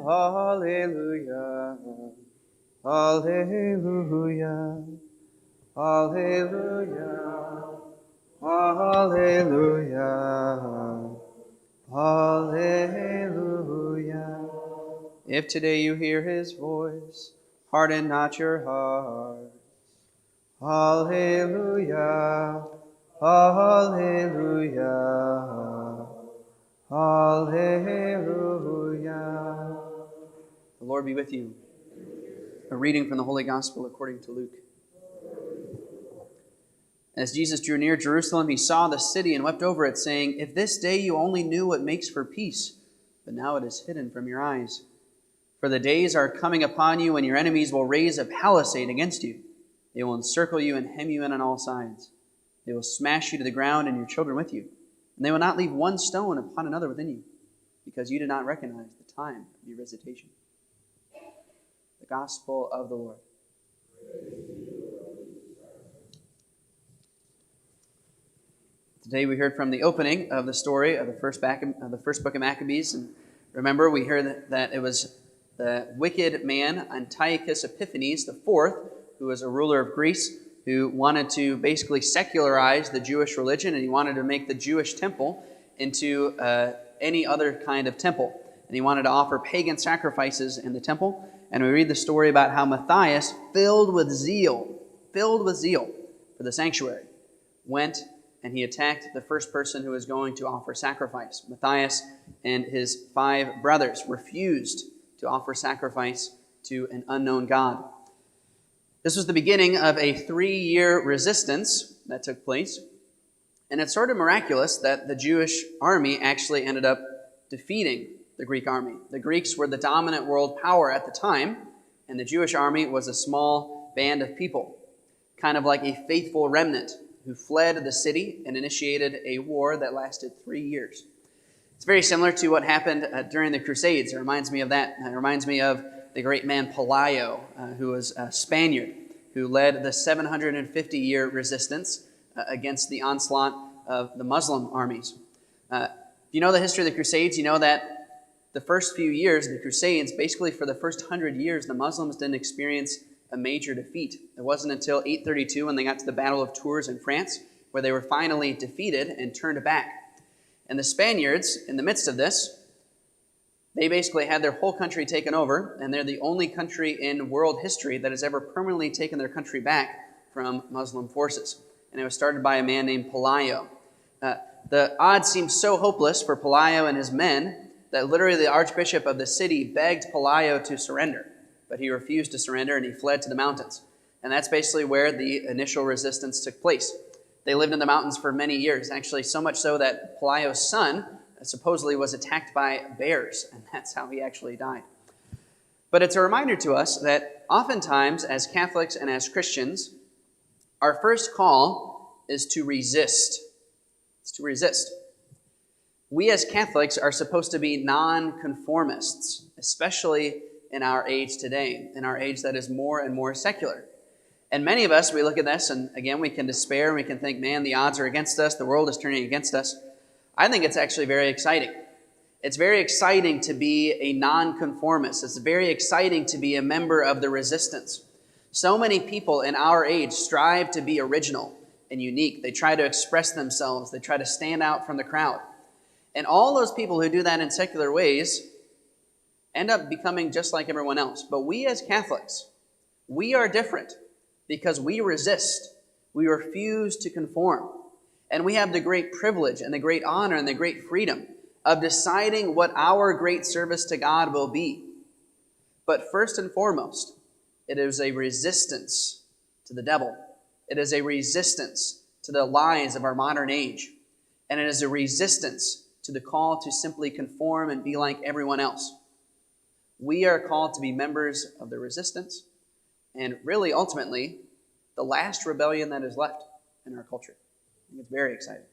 Hallelujah. Hallelujah. Hallelujah. Hallelujah. Hallelujah. If today you hear his voice, harden not your heart. Hallelujah. Hallelujah. Hallelujah. The Lord be with you. A reading from the Holy Gospel according to Luke. As Jesus drew near Jerusalem, he saw the city and wept over it, saying, "If this day you only knew what makes for peace, but now it is hidden from your eyes. For the days are coming upon you when your enemies will raise a palisade against you. They will encircle you and hem you in on all sides. They will smash you to the ground and your children with you. And they will not leave one stone upon another within you, because you did not recognize the time of your visitation." The Gospel of the Lord. Today we heard from the opening of the story of the first book of Maccabees. And remember, we heard that it was the wicked man Antiochus Epiphanes IV, who was a ruler of Greece, who wanted to basically secularize the Jewish religion, and he wanted to make the Jewish temple into any other kind of temple. And he wanted to offer pagan sacrifices in the temple. And we read the story about how Matthias, filled with zeal for the sanctuary, went and he attacked the first person who was going to offer sacrifice. Matthias and his 5 brothers refused to offer sacrifice to an unknown God. This was the beginning of a 3-year resistance that took place. And it's sort of miraculous that the Jewish army actually ended up defeating the Greek army. The Greeks were the dominant world power at the time, and the Jewish army was a small band of people, kind of like a faithful remnant who fled the city and initiated a war that lasted 3 years. It's very similar to what happened during the Crusades. It reminds me of that. It reminds me of the great man Pelayo, who was a Spaniard, who led the 750-year resistance against the onslaught of the Muslim armies. If you know the history of the Crusades, you know that the first few years of the Crusades, basically for the first 100 years, the Muslims didn't experience a major defeat. It wasn't until 832 when they got to the Battle of Tours in France where they were finally defeated and turned back. And the Spaniards, in the midst of this, they basically had their whole country taken over, and they're the only country in world history that has ever permanently taken their country back from Muslim forces. And it was started by a man named Pelayo. The odds seemed so hopeless for Pelayo and his men that literally the archbishop of the city begged Pelayo to surrender. But he refused to surrender, and he fled to the mountains. And that's basically where the initial resistance took place. They lived in the mountains for many years, actually so much so that Pelayo's son supposedly was attacked by bears, and that's how he actually died. But it's a reminder to us that oftentimes, as Catholics and as Christians, our first call is to resist. It's to resist. We as Catholics are supposed to be nonconformists, especially in our age today, in our age that is more and more secular. And many of us, we look at this and again, we can despair and we can think, man, the odds are against us. The world is turning against us. I think it's actually very exciting. It's very exciting to be a nonconformist. It's very exciting to be a member of the resistance. So many people in our age strive to be original and unique. They try to express themselves. They try to stand out from the crowd. And all those people who do that in secular ways end up becoming just like everyone else. But we as Catholics, we are different because we resist. We refuse to conform. And we have the great privilege and the great honor and the great freedom of deciding what our great service to God will be. But first and foremost, it is a resistance to the devil. It is a resistance to the lies of our modern age. And it is a resistance to the call to simply conform and be like everyone else. We are called to be members of the resistance and really, ultimately, the last rebellion that is left in our culture. I think it's very exciting.